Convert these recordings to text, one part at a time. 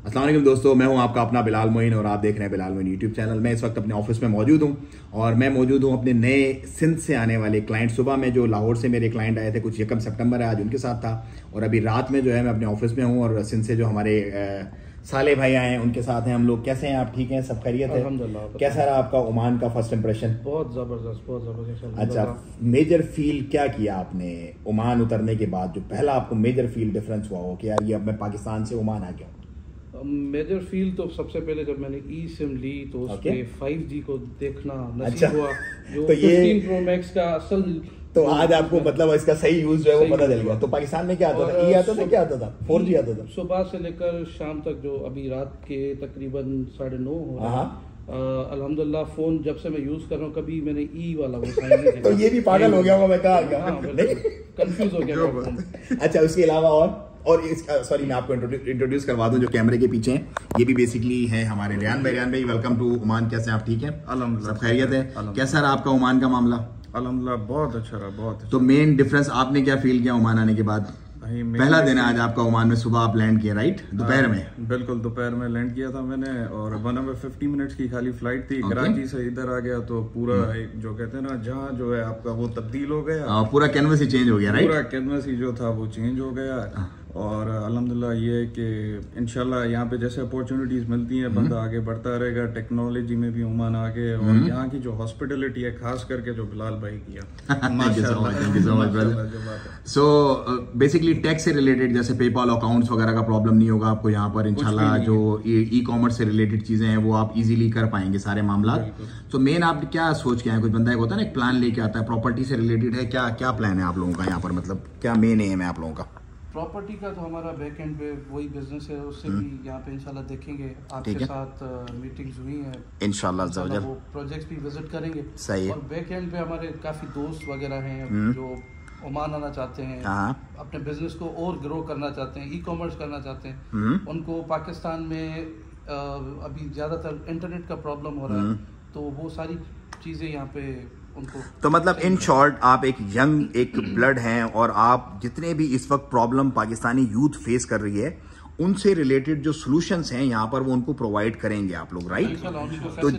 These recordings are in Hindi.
अस्सलाम वालेकुम दोस्तों, मैं हूं आपका अपना बिलाल मोइन और आप देख रहे हैं बिलाल मोइन यूट्यूब चैनल। मैं इस वक्त अपने ऑफिस में मौजूद हूं और मैं मौजूद हूं अपने नए सिंध से आने वाले क्लाइंट। सुबह में जो लाहौर से मेरे क्लाइंट आए थे, कुछ 1 सितंबर है, आज उनके साथ था। और अभी रात में जो है मैं अपने ऑफिस में हूँ और सिंध से जो हमारे साले भाई आए हैं उनके साथ हैं हम लोग। कैसे हैं आप? ठीक हैं? सब खैरियत है? अल्हम्दुलिल्लाह। कैसा रहा आपका ओमान का फर्स्ट इंप्रेशन? बहुत जबरदस्त। अच्छा, मेजर फील क्या किया आपने ओमान उतरने के बाद? जो पहला आपको मेजर फील डिफरेंस हुआ हो कि यार ये अब मैं पाकिस्तान से ओमान आ गया हूँ। मेजर फील तो सबसे पहले जब मैंने ई सिम ली तो उसमें 5G को देखना नसीब हुआ, जो तो ये 15 Pro Max का असल। तो आज आपको मतलब इसका सही यूज जो है वो पता चल गया। तो पाकिस्तान में क्या आता था? ई आता था, क्या आता था? 4G आता था। सुबह से लेकर शाम तक, जो अभी रात के तकरीबन 9:30 हो रहा है, अल्हम्दुलिल्लाह फोन जब से मैं यूज कर रहा हूँ कभी मैंने ई वाला वो साइन नहीं देखा। तो ये भी पागल हो गया, मैं कहा कंफ्यूज हो गया। अच्छा, उसके अलावा और सॉरी, मैं आपको इंट्रोड्यूस करवा दूं जो कैमरे के पीछे हैं। ये भी बेसिकली है हमारे रियान भाई। रियान भाई, वेलकम टू ओमान। कैसे हैं आप? ठीक है, सब खैरियत है? कैसा रहा आपका ओमान का मामला? अल्हम्दुलिल्लाह बहुत अच्छा रहा, बहुत अच्छा। तो मेन डिफरेंस आपने क्या फील किया ओमान आने के बाद? पहला दिन है आज आपका ओमान में, सुबह आप लैंड किए राइट? दोपहर में? बिल्कुल, दोपहर में लैंड किया था मैंने और 1 hour 50 minutes की खाली फ्लाइट थी। कराची से इधर आ गया तो पूरा एक जो कहते हैं ना, जहाँ जो है आपका वो तब्दील हो गया। पूरा कैनवस ही चेंज हो गया राइट? पूरा कैनवस ही जो था वो चेंज हो गया। और अल्हम्दुलिल्लाह ये है कि इंशाल्लाह यहाँ पे जैसे अपॉर्चुनिटीज मिलती हैं बंदा आगे बढ़ता रहेगा। टेक्नोलॉजी में भी ओमान आगे, और यहाँ की जो हॉस्पिटलिटी है खास करके जो बिलाल भाई किया, सो बेसिकली टैक्स से रिलेटेड जैसे पेपाल अकाउंट्स वगैरह का प्रॉब्लम नहीं होगा आपको यहाँ पर इंशाल्लाह। जो ई कॉमर्स से रिलेटेड चीजें हैं वो आप इजीली कर पाएंगे सारे मामला। तो मेन आप क्या सोच के आए? कुछ बंदा एक होता है ना, एक प्लान लेके आता है, प्रॉपर्टी से रिलेटेड है, क्या क्या प्लान है आप लोगों का यहाँ पर? मतलब क्या मेन एम है आप लोगों का? प्रॉपर्टी का तो हमारा बैक एंड पे वही बिजनेस है, उससे भी यहाँ पे इंशाल्लाह देखेंगे। आपके साथ मीटिंग्स हुई हैं इंशाल्लाह, वो प्रोजेक्ट्स भी विजिट करेंगे। सही है। और बैक एंड पे हमारे काफी दोस्त वगैरह हैं जो ओमान आना चाहते हैं, अपने बिजनेस को और ग्रो करना चाहते हैं, ई कॉमर्स करना चाहते हैं। उनको पाकिस्तान में अभी ज्यादातर इंटरनेट का प्रॉब्लम हो रहा है, तो वो सारी चीजें यहाँ पे उनको। तो मतलब इन शॉर्ट आप एक यंग एक ब्लड हैं और आप जितने भी इस वक्त प्रॉब्लम पाकिस्तानी यूथ फेस कर रही है उनसे रिलेटेड जो सॉल्यूशंस हैं यहाँ पर वो उनको प्रोवाइड करेंगे आप लोग राइट? तो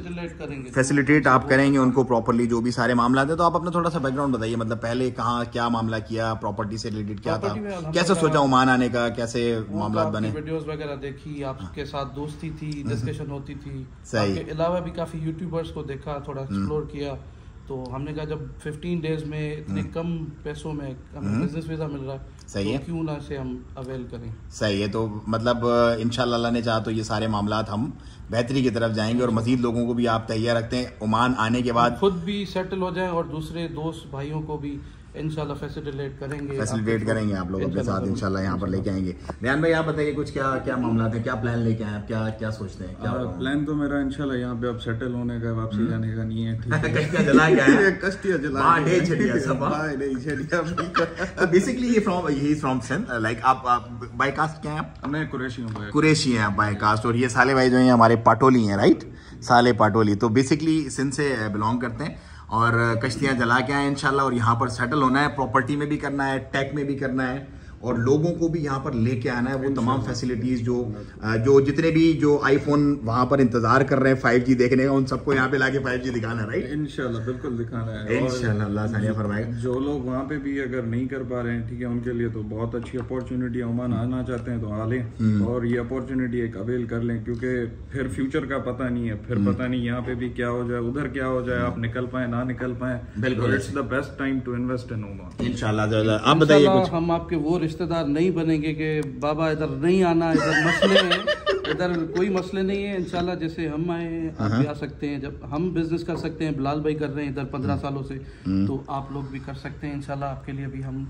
फैसिलिटेट आप करेंगे उनको प्रॉपरली जो भी सारे मामला थे। तो आप अपना थोड़ा सा बैकग्राउंड बताइए, मतलब पहले कहाँ क्या मामला किया, प्रॉपर्टी से रिलेटेड क्या था, कैसे सोचा ओमान आने का, कैसे मामला बने? वीडियोस वगैरह देखी, आपके साथ दोस्ती थी, डिस्कशन होती थी। सही। इसके अलावा भी काफी यूट्यूबर्स को देखा, थोड़ा एक्सप्लोर किया। तो हमने कहा जब 15 डेज में इतने कम पैसों में हमें बिजनेस वीजा मिल रहा है, सही है, तो क्यों ना से हम अवेल करें। सही है। तो मतलब इंशाल्लाह अल्लाह ने चाहा तो ये सारे मामलात हम बेहतरी की तरफ जाएंगे और मजीद लोगों को भी आप तैयार रखते हैं ओमान आने के बाद खुद भी सेटल हो जाएं और दूसरे दोस्त भाइयों को भी इंशाल्लाह फैसिलिटेट करेंगे आप लोगों के साथ इंशाल्लाह यहाँ पर लेके आएंगे। रियान भाई, आप बताइए कुछ क्या क्या मामला थे, क्या प्लान लेके आए आप, क्या क्या सोचते हैं? क्या प्लान तो मेरा इंशाल्लाह यहाँ पे अब सेटल होने का, वापसी जाने का नहीं है। कश्तियाँ जला गया है, कश्तियाँ जला बेसिकली ये फ्रॉम सिंध। लाइक आप बाय कास्ट क्या है? मैं कुरैशी हूँ। कुरैशी हैं आप बाय कास्ट। और ये साले भाई जो हैं हमारे पाटोली हैं राइट? साले पाटोली तो बेसिकली सिंध से बिलोंग करते हैं और कश्तियाँ जला के आए इंशाल्लाह। और यहाँ पर सेटल होना है, प्रॉपर्टी में भी करना है, टेक में भी करना है और लोगों को भी यहाँ पर लेके आना है। वो तमाम फैसिलिटीज जो जितने भी जो आईफोन वहाँ पर इंतजार कर रहे हैं 5G देखने का, उन सबको यहाँ पे लाके 5G दिखाना है राइट? इंशाल्लाह बिल्कुल दिखाना है इंशाल्लाह, अल्लाह सानिया फरमाएगा। जो लोग वहाँ पे भी अगर नहीं कर पा रहे हैं, ठीक है, उनके लिए तो बहुत अच्छी अपॉर्चुनिटी है। ओमान आना चाहते हैं तो आ लें और ये अपॉर्चुनिटी एक अवेल कर लें, क्योंकि फिर फ्यूचर का पता नहीं है, फिर पता नहीं यहाँ पे भी क्या हो जाए, उधर क्या हो जाए, आप निकल पाए ना निकल पाए। बिल्कुल, it's the best time to invest in Oman इंशाल्लाह। आप बताइए कुछ। हम आपके वो रिश्तेदार नहीं बनेंगे कि बाबा इधर नहीं आना, इधर मसले हैं। इधर कोई मसले नहीं है इंशाल्लाह। जैसे हम आए हैं आप भी आ सकते हैं, जब हम बिजनेस कर सकते हैं, बिलाल भाई कर रहे हैं इधर 15 सालों से, तो आप लोग भी कर सकते हैं इंशाल्लाह। आपके लिए भी हम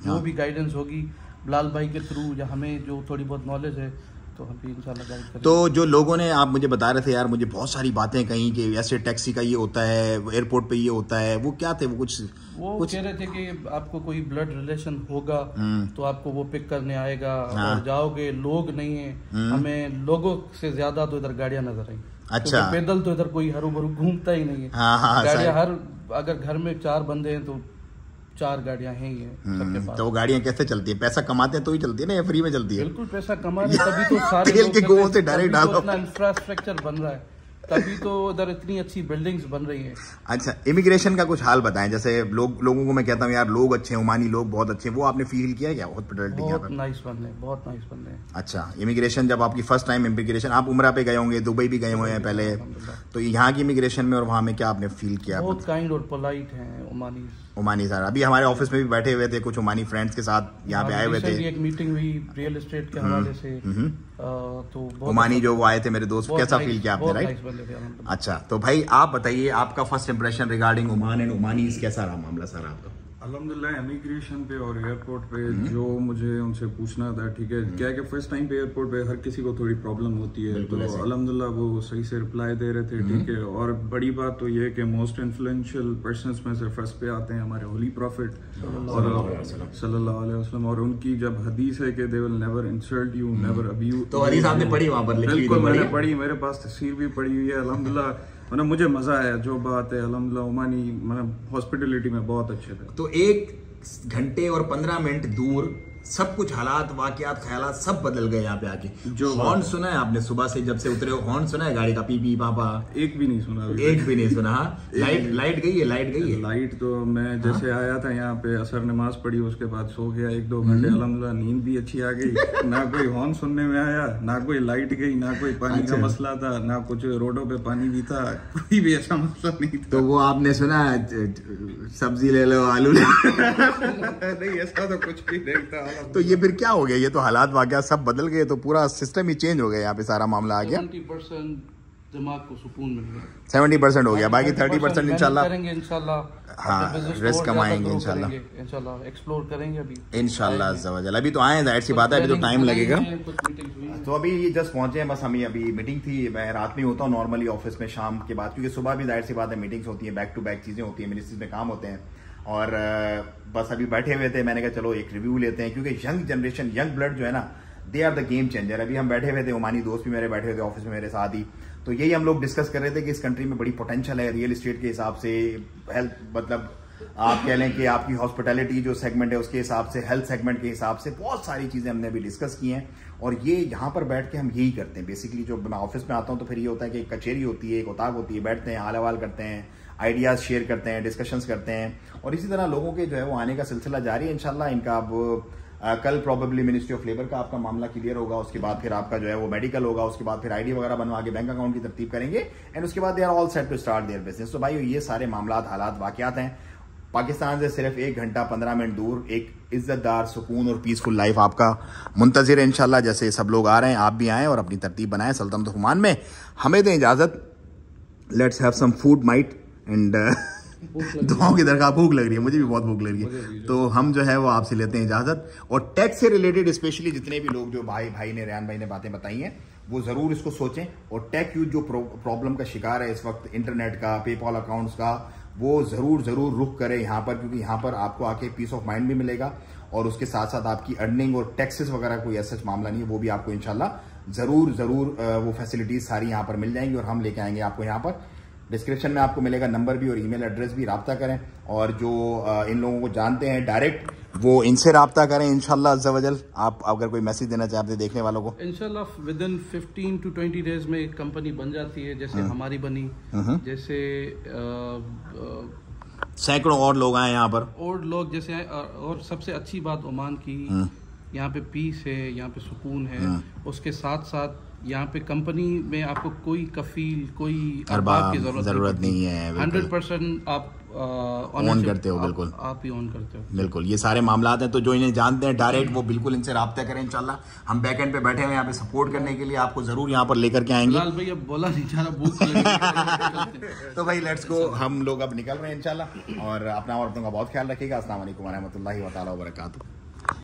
जो भी गाइडेंस होगी बिलाल भाई के थ्रू, या हमें जो थोड़ी बहुत नॉलेज है तो हम भी इंशाल्लाह गाइड करेंगे। तो जो लोगों ने आप मुझे बता रहे थे यार, मुझे बहुत सारी बातें कहीं कि ऐसे टैक्सी का ये होता है, एयरपोर्ट पे ये होता है, वो क्या थे? वो कुछ कह रहे थे कि आपको कोई ब्लड रिलेशन होगा तो आपको वो पिक करने आएगा और जाओगे। लोग नहीं है, हमें लोगों से ज्यादा तो इधर गाड़ियां नजर आई। अच्छा, तो पैदल तो इधर कोई हरू भरू घूमता ही नहीं है। गाड़ियां हर, अगर घर में 4 बंदे हैं तो 4 गाड़ियां हैं ये सबके पास। तो वो गाड़ियां कैसे चलती है? पैसा कमाते हैं तो ही चलती है ना, या फ्री में चलती है? बिल्कुल पैसा कमा रहे, तभी तो सारे तेल के कुओं से डायरेक्ट डालो, इतना इंफ्रास्ट्रक्चर बन रहा है, तभी तो उधर इतनी अच्छी बिल्डिंग्स बन रही है। अच्छा, इमिग्रेशन का कुछ हाल बताएं। जैसे लोगों को मैं कहता हूँ यार लोग अच्छे हैं, ओमानी लोग बहुत अच्छे हैं, वो आपने फील किया क्या हॉस्पिटलिटी? बहुत नाइस बन रहे हैं, बहुत नाइस बन रहे हैं। अच्छा, इमिग्रेशन जब आपकी फर्स्ट टाइम इमिग्रेशन, आप उम्रा पे गए होंगे, दुबई भी गए हुए हैं पहले, तो यहाँ की इमिग्रेशन में और वहाँ में क्या आपने फील किया? बहुत काइंड और पोलाइट हैं ओमानी सर। अभी हमारे ऑफिस में भी बैठे हुए थे कुछ ओमानी फ्रेंड्स के साथ, यहाँ पे आए हुए थे, एक मीटिंग हुई रियल एस्टेट के हवाले से, तो ओमानी जो वो आए थे मेरे दोस्त, कैसा फील किया आपने? राइट, अच्छा। तो भाई आप बताइए आपका first impression regarding Oman and Omanis कैसा रहा मामला सर आपका? अल्हम्दुलिल्लाह इमिग्रेशन पे और एयरपोर्ट पे जो मुझे उनसे पूछना था, ठीक है, क्या है कि फर्स्ट टाइम पे एयरपोर्ट पे हर किसी को थोड़ी प्रॉब्लम होती है, तो अल्हम्दुलिल्लाह वो सही से रिप्लाई दे रहे थे, ठीक है। और बड़ी बात तो ये है कि मोस्ट इन्फ्लुएंशियल पर्सन्स में से फर्स्ट पे आते हैं हमारे होली प्रॉफिट सल्लल्लाहु अलैहि वसल्लम, और उनकी जब हदीस है कि they will never insult you, never abuse, तो हदीस आपने पढ़ी वहां पर? बिल्कुल मैंने पढ़ी, मेरे पास तफसीर भी पढ़ी हुई है अल्हम्दुलिल्लाह। मतलब मुझे मजा आया, जो बात है अल्हम्दुलिल्लाह ओमानी मतलब हॉस्पिटलिटी में बहुत अच्छे थे। तो 1 घंटे और 15 मिनट दूर सब कुछ हालात, वाकयात, ख्यालात सब बदल गए यहाँ पे आके। जो हॉर्न सुना है आपने सुबह से जब से उतरे हो? हॉर्न सुना है गाड़ी का? पी पी पापा? एक भी नहीं सुना, एक भी नहीं सुना। लाइट गई है? लाइट गई है? लाइट तो मैं जैसे आया था यहाँ पे, असर नमाज पढ़ी, उसके बाद सो गया 1-2 घंटे, अल्हम्दुलिल्लाह नींद भी अच्छी आ गई। ना कोई हॉर्न सुनने में आया, ना कोई लाइट गई, ना कोई पानी का मसला था, ना कुछ रोडों पे पानी भी था, कोई भी ऐसा मसला नहीं था। तो वो आपने सुना सब्जी ले लो, आलू ले लो? नहीं, ऐसा तो कुछ भी नहीं था। तो ये फिर क्या हो गया? ये तो हालात वाकया सब बदल गए, तो पूरा सिस्टम ही चेंज हो गया, यहाँ पे सारा मामला आ गया। 70% दिमाग को सुकून मिल गया, 70% हो गया, बाकी 30% इंशाल्लाह करेंगे इंशाल्लाह। हाँ, रिस्क कमाएंगे इंशाल्लाह, एक्सप्लोर करेंगे अभी इंशाल्लाह अज़्ज़ा वजल। अभी तो आए, जाहिर सी बात है, अभी तो टाइम लगेगा। तो अभी ये जस्ट पहुंचे हैं, बस हमें अभी मीटिंग थी। मैं रात में होता हूँ नॉर्मली ऑफिस में शाम के बाद, क्योंकि सुबह भी जाहिर सी बात है मीटिंग्स होती है, बैक टू बैक चीजें होती है, मिनिस्ट्रीज में काम होते हैं, और बस अभी बैठे हुए थे। मैंने कहा चलो एक रिव्यू लेते हैं, क्योंकि यंग जनरेशन, यंग ब्लड जो है ना, they are the game changer. अभी हम बैठे हुए थे, ओमानी दोस्त भी मेरे बैठे हुए थे ऑफिस में मेरे साथ ही, तो यही हम लोग डिस्कस कर रहे थे कि इस कंट्री में बड़ी पोटेंशियल है रियल एस्टेट के हिसाब से, हेल्थ, मतलब आप कह लें कि आपकी हॉस्पिटैलिटी जो सेगमेंट है उसके हिसाब से, हेल्थ सेगमेंट के हिसाब से, बहुत सारी चीजें हमने अभी डिस्कस की हैं। और ये यहाँ पर बैठ के हम यही करते हैं बेसिकली। जो मैं ऑफिस में आता हूँ तो फिर ये होता है कि एक कचेरी होती है, एक उताक होती है, बैठते हैं, हाल हवाल करते हैं, आइडियाज शेयर करते हैं, डिस्कशंस करते हैं, और इसी तरह लोगों के जो है वो आने का सिलसिला जारी है इंशाल्लाह। इनका अब कल प्रॉबेबली मिनिस्ट्री ऑफ लेबर का आपका मामला क्लियर होगा, उसके बाद फिर आपका जो है वो मेडिकल होगा, उसके बाद फिर आईडी वगैरह बनवा के बैंक अकाउंट की तरतीब करेंगे, एंड उसके बाद they are all set to start their business. तो भाई ये सारे मामलात, हालात, वाकयात हैं। पाकिस्तान से सिर्फ 1 घंटा 15 मिनट दूर एक इज्जतदार, सुकून और पीसफुल लाइफ आपका मुंतजिर है इंशाल्लाह। जैसे सब लोग आ रहे हैं, आप भी आएँ और अपनी तरतीब बनाएं सल्तनत ओमान में। हमें दें इजाजत, let's have some food might and दुआओं की दरगाह। भूख लग रही है, मुझे भी बहुत भूख लग रही है, तो हम जो है वो आपसे लेते हैं इजाजत। और टैक्स से रिलेटेड स्पेशली जितने भी लोग, जो भाई ने, रेहान भाई ने बातें बताई हैं, वो जरूर इसको सोचें। और टेक यूथ जो प्रॉब्लम का शिकार है इस वक्त, इंटरनेट का, पेपॉल अकाउंट्स का, वो जरूर रुख करें यहाँ पर, क्योंकि यहाँ पर आपको आके पीस ऑफ माइंड भी मिलेगा, और उसके साथ साथ आपकी अर्निंग और टैक्सेस वगैरह कोई ऐसा मामला नहीं है, वो भी आपको इंशाल्लाह जरूर वो फैसिलिटीज सारी यहाँ पर मिल जाएंगी, और हम लेके आएंगे आपको यहाँ पर। डिस्क्रिप्शन में आपको मिलेगा नंबर भी और ईमेल एड्रेस भी, राब्ता करें। और जो इन लोगों को जानते हैं डायरेक्ट, वो इनसे राब्ता करें इंशाल्लाह अज़्ज़ा वजल। आप अगर कोई मैसेज देना चाहते हैं देखने वालों को? इंशाल्लाह विदिन 15 to 20 डेज में एक कंपनी बन जाती है, जैसे हमारी बनी, जैसे सैकड़ों और लोग आए यहाँ पर, और लोग जैसे आए। और सबसे अच्छी बात ओमान की, यहाँ पे पीस है, यहाँ पे सुकून है, उसके साथ साथ यहाँ पे कंपनी में आपको कोई कफील, कोई अरबाब की जरूरत नहीं है। 100% आप ऑन करते हो, बिल्कुल आप ही ऑन करते हो, बिल्कुल। ये सारे मामला हैं, तो जो इन्हें जानते हैं डायरेक्ट, वो बिल्कुल इनसे राब्ता करें इंशाल्लाह। हम बैक एंड पे बैठे हैं यहाँ पे सपोर्ट करने के लिए, आपको जरूर यहाँ पर लेकर के आएंगे। लाल भाई अब बोला नहीं जा रहा, भूख लगी। तो भाई लेट्स गो, हम लोग अब निकल रहे हैं इंशाल्लाह। और अपना और अपनों का बहुत ख्याल रखिएगा। अस्सलाम वालेकुम व रहमतुल्लाहि व तआला व बरकातहू।